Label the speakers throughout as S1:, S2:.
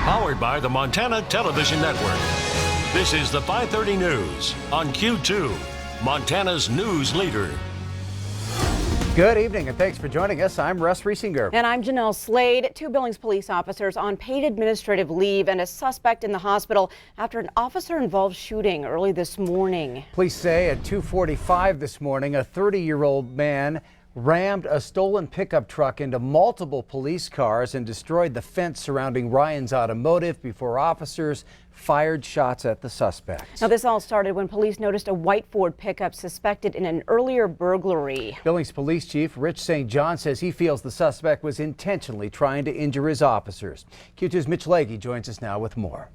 S1: Powered by the Montana Television Network. This is the 5:30 News on Q2, Montana's news leader.
S2: Good evening and thanks for joining us. I'm Russ Riesinger.
S3: And I'm Jeanelle Slade. 2 Billings police officers on paid administrative leave and a suspect in the hospital after an officer-involved shooting early this morning.
S2: Police say at 2:45 this morning, a 30-year-old man rammed a stolen pickup truck into multiple police cars and destroyed the fence surrounding Ryan's Automotive before officers fired shots at the suspect.
S3: Now, this all started when police noticed a white Ford pickup suspected in an earlier burglary.
S2: Billings Police Chief Rich St. John says he feels the suspect was intentionally trying to injure his officers. Q2's Mitch Leahy joins us now with more.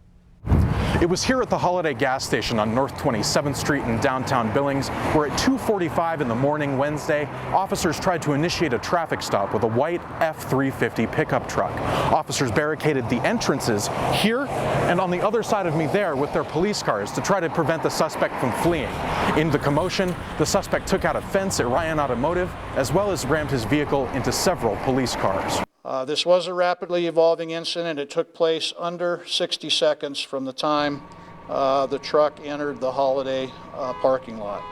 S4: It was here at the Holiday gas station on North 27th Street in downtown Billings, where at 2:45 in the morning Wednesday, officers tried to initiate a traffic stop with a white F-350 pickup truck. Officers barricaded the entrances here and on the other side of me there with their police cars to try to prevent the suspect from fleeing. In the commotion, the suspect took out a fence at Ryan Automotive, as well as rammed his vehicle into several police cars.
S5: This was a rapidly evolving incident. It took place under 60 seconds from the time the truck entered the Holiday parking lot.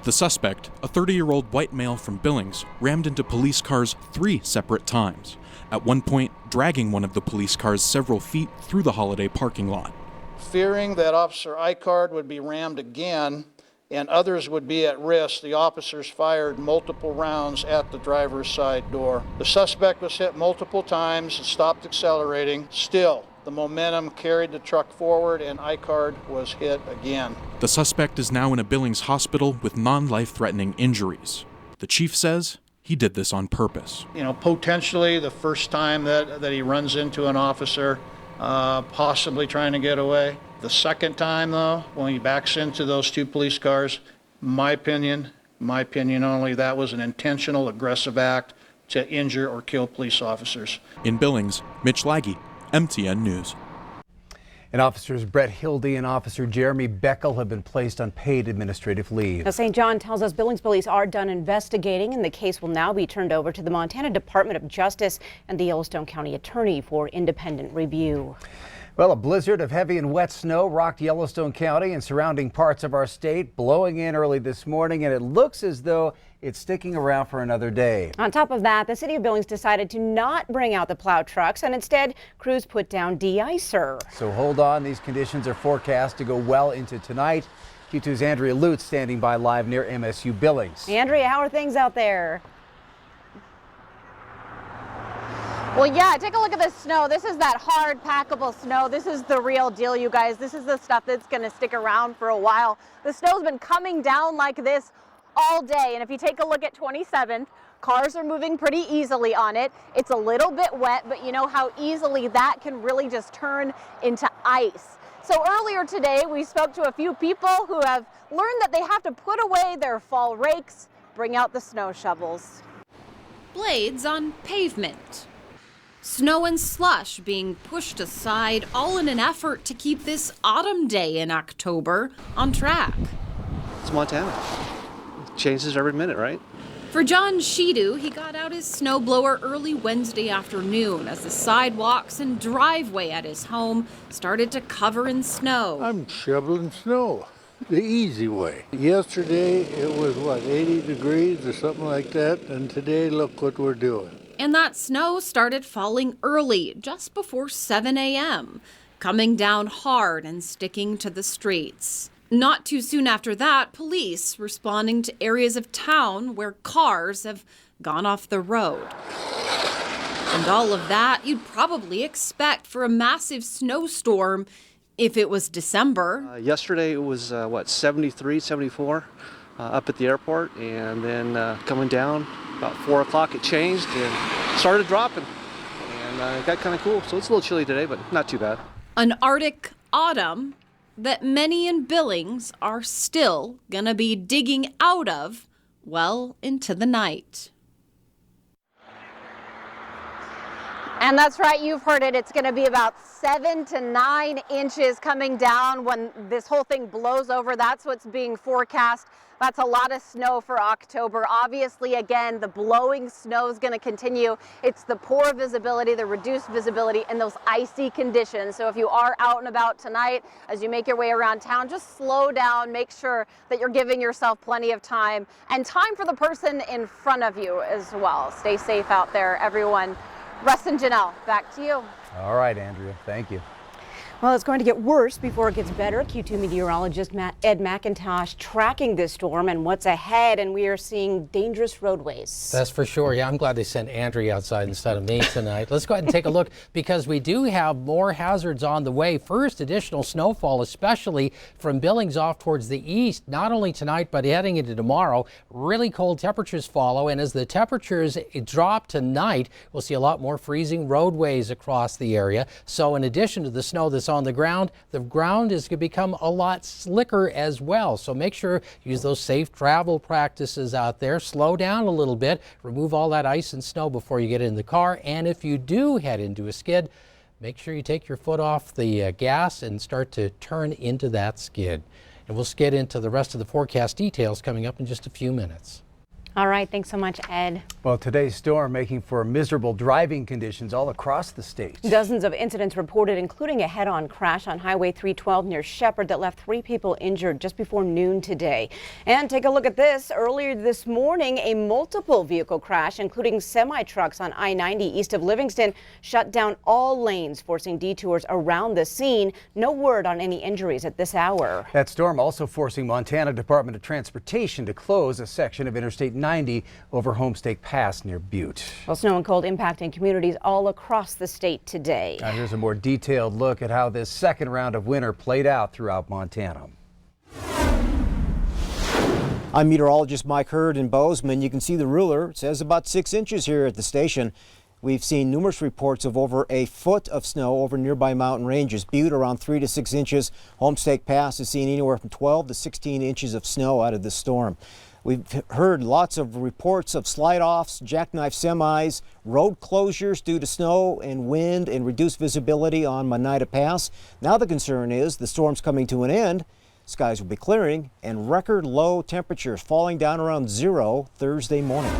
S4: The suspect, a 30-year-old white male from Billings, rammed into police cars 3 separate times, at one point dragging one of the police cars several feet through the Holiday parking lot.
S5: Fearing that Officer Icard would be rammed again and others would be at risk, the officers fired multiple rounds at the driver's side door. The suspect was hit multiple times and stopped accelerating. Still, the momentum carried the truck forward and Icard was hit again.
S4: The suspect is now in a Billings hospital with non-life-threatening injuries. The chief says he did this on purpose.
S5: Potentially the first time that he runs into an officer, possibly trying to get away. The second time, though, when he backs into those 2 police cars, my opinion only, that was an intentional, aggressive act to injure or kill police officers.
S4: In Billings, Mitch Leahy, MTN News.
S2: And officers Brett Hildy and Officer Jeremy Beckel have been placed on paid administrative leave.
S3: Now, St. John tells us Billings police are done investigating, and the case will now be turned over to the Montana Department of Justice and the Yellowstone County Attorney for independent review.
S2: Well, a blizzard of heavy and wet snow rocked Yellowstone County and surrounding parts of our state, blowing in early this morning, and it looks as though it's sticking around for another day.
S3: On top of that, the city of Billings decided to not bring out the plow trucks, and instead crews put down de-icer.
S2: So hold on, these conditions are forecast to go well into tonight. Q2's Andrea Lutz standing by live near MSU Billings.
S3: Andrea, how are things out there?
S6: Well, yeah, take a look at this snow. This is that hard, packable snow. This is the real deal, you guys. This is the stuff that's going to stick around for a while. The snow's been coming down like this all day. And if you take a look at 27th, cars are moving pretty easily on it. It's a little bit wet, but you know how easily that can really just turn into ice. So earlier today, we spoke to a few people who have learned that they have to put away their fall rakes, bring out the snow shovels.
S7: Blades on pavement. Snow and slush being pushed aside, all in an effort to keep this autumn day in October on track.
S8: It's Montana. It changes every minute, right?
S7: For John Shidu, he got out his snowblower early Wednesday afternoon as the sidewalks and driveway at his home started to cover in snow.
S9: I'm shoveling snow the easy way. Yesterday it was 80 degrees or something like that, and today look what we're doing.
S7: And that snow started falling early, just before 7 a.m., coming down hard and sticking to the streets. Not too soon after that, police responding to areas of town where cars have gone off the road. And all of that you'd probably expect for a massive snowstorm if it was December.
S8: Yesterday it was, 73, 74 up at the airport, and then coming down about 4 o'clock it changed and started dropping. And it got kind of cool, so it's a little chilly today, but not too bad.
S7: An Arctic autumn that many in Billings are still gonna be digging out of well into the night.
S6: And that's right, you've heard it. It's going to be about 7 to 9 inches coming down when this whole thing blows over. That's what's being forecast. That's a lot of snow for October. Obviously, again, the blowing snow is going to continue. It's the poor visibility, the reduced visibility, and those icy conditions. So if you are out and about tonight, as you make your way around town, just slow down, make sure that you're giving yourself plenty of time and time for the person in front of you as well. Stay safe out there, everyone. Russ and Jeanelle, back to you.
S2: All right, Andrea, thank you.
S3: Well, it's going to get worse before it gets better. Q2 meteorologist Ed McIntosh tracking this storm and what's ahead, and we are seeing dangerous roadways.
S10: That's for sure. Yeah, I'm glad they sent Andrea outside instead of me tonight. Let's go ahead and take a look because we do have more hazards on the way. First, additional snowfall, especially from Billings off towards the east, not only tonight but heading into tomorrow. Really cold temperatures follow, and as the temperatures drop tonight, we'll see a lot more freezing roadways across the area. So in addition to the snow that's on the ground is going to become a lot slicker as well. So make sure you use those safe travel practices out there. Slow down a little bit, remove all that ice and snow before you get in the car. And if you do head into a skid, make sure you take your foot off the gas and start to turn into that skid. And we'll skid into the rest of the forecast details coming up in just a few minutes.
S3: All right, thanks so much, Ed.
S2: Well, today's storm making for miserable driving conditions all across the state.
S3: Dozens of incidents reported, including a head-on crash on Highway 312 near Shepherd that left 3 people injured just before noon today. And take a look at this. Earlier this morning, a multiple vehicle crash, including semi-trucks on I-90 east of Livingston, shut down all lanes, forcing detours around the scene. No word on any injuries at this hour.
S2: That storm also forcing Montana Department of Transportation to close a section of Interstate 90 over Homestake Pass near Butte.
S3: Well, snow and cold impacting communities all across the state today.
S2: Now here's a more detailed look at how this second round of winter played out throughout Montana.
S11: I'm meteorologist Mike Hurd in Bozeman. You can see the ruler. It says about 6 inches here at the station. We've seen numerous reports of over a foot of snow over nearby mountain ranges. Butte around 3 to 6 inches. Homestake Pass is seeing anywhere from 12 to 16 inches of snow out of this storm. We've heard lots of reports of slide-offs, jackknife semis, road closures due to snow and wind and reduced visibility on Monida Pass. Now the concern is the storm's coming to an end, skies will be clearing, and record low temperatures falling down around 0 Thursday morning.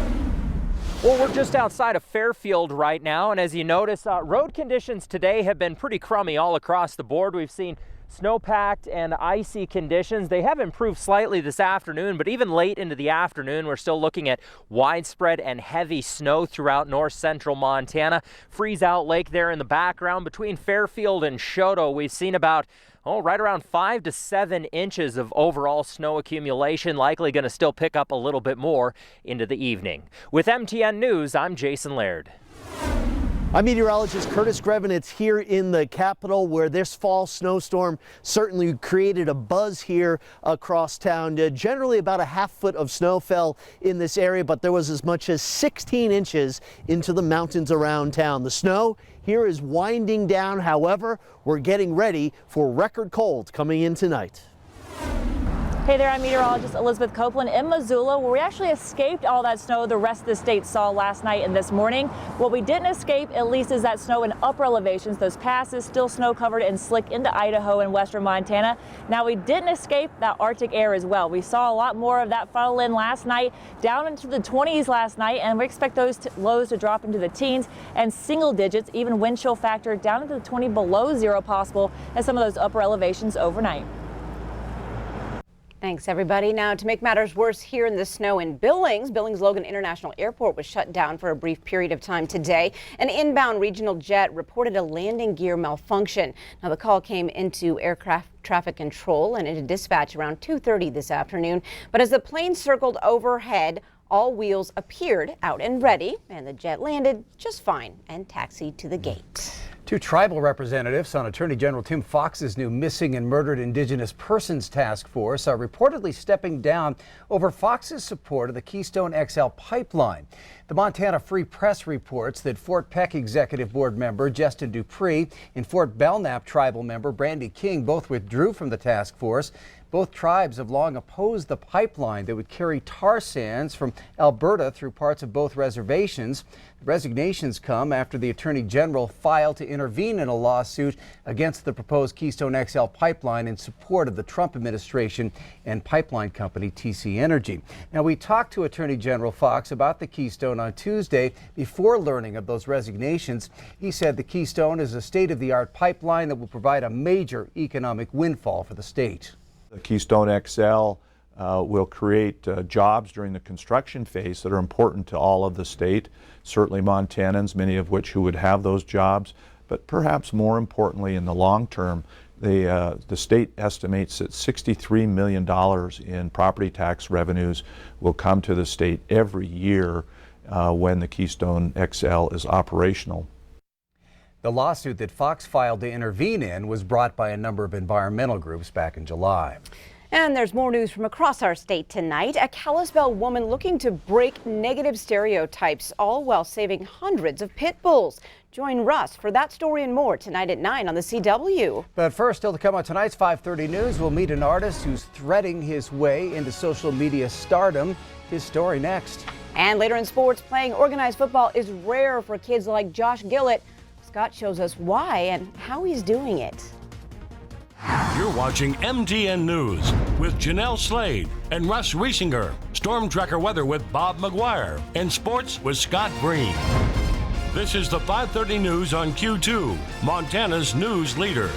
S12: Well, we're just outside of Fairfield right now, and as you notice, road conditions today have been pretty crummy all across the board. We've seen snow-packed and icy conditions. They have improved slightly this afternoon, but even late into the afternoon, we're still looking at widespread and heavy snow throughout north central Montana. Freeze-out Lake there in the background. Between Fairfield and Choteau, we've seen about right around 5 to 7 inches of overall snow accumulation, likely going to still pick up a little bit more into the evening. With MTN News, I'm Jason Laird.
S13: I'm meteorologist Curtis Grevenitz here in the capital, where this fall snowstorm certainly created a buzz here across town. Generally about a half foot of snow fell in this area, but there was as much as 16 inches into the mountains around town. The snow here is winding down. However, we're getting ready for record cold coming in tonight.
S14: Hey there, I'm meteorologist Elizabeth Copeland in Missoula, where we actually escaped all that snow the rest of the state saw last night and this morning. What we didn't escape, at least, is that snow in upper elevations. Those passes still snow covered and slick into Idaho and western Montana. Now, we didn't escape that Arctic air as well. We saw a lot more of that funnel in last night, down into the 20s last night, and we expect those lows to drop into the teens and single digits, even wind chill factor down into the 20 below 0 possible at some of those upper elevations overnight.
S3: Thanks, everybody. Now, to make matters worse here in the snow in Billings, Logan International Airport was shut down for a brief period of time today. An inbound regional jet reported a landing gear malfunction. Now, the call came into aircraft traffic control and into dispatch around 2:30 this afternoon. But as the plane circled overhead, all wheels appeared out and ready, and the jet landed just fine and taxied to the gate.
S2: 2 tribal representatives on Attorney General Tim Fox's new Missing and Murdered Indigenous Persons Task Force are reportedly stepping down over Fox's support of the Keystone XL pipeline. The Montana Free Press reports that Fort Peck Executive Board member Justin Dupree and Fort Belknap tribal member Brandy King both withdrew from the task force. Both tribes have long opposed the pipeline that would carry tar sands from Alberta through parts of both reservations. The resignations come after the Attorney General filed to intervene in a lawsuit against the proposed Keystone XL pipeline in support of the Trump administration and pipeline company TC Energy. Now, we talked to Attorney General Fox about the Keystone on Tuesday before learning of those resignations. He said the Keystone is a state-of-the-art pipeline that will provide a major economic windfall for the state.
S15: The Keystone XL will create jobs during the construction phase that are important to all of the state, certainly Montanans, many of which who would have those jobs, but perhaps more importantly in the long term, the state estimates that $63 million in property tax revenues will come to the state every year when the Keystone XL is operational.
S2: The lawsuit that Fox filed to intervene in was brought by a number of environmental groups back in July.
S3: And there's more news from across our state tonight. A Kalispell woman looking to break negative stereotypes, all while saving hundreds of pit bulls. Join Russ for that story and more tonight at 9 on the CW.
S2: But first, still to come on tonight's 5:30 News, we'll meet an artist who's threading his way into social media stardom. His story next.
S3: And later in sports, playing organized football is rare for kids like Josh Gillett. Scott shows us why and how he's doing it.
S1: You're watching MTN News with Jeanelle Slade and Russ Riesinger. Storm Tracker weather with Bob McGuire. And sports with Scott Breen. This is the 5:30 News on Q2, Montana's news leader.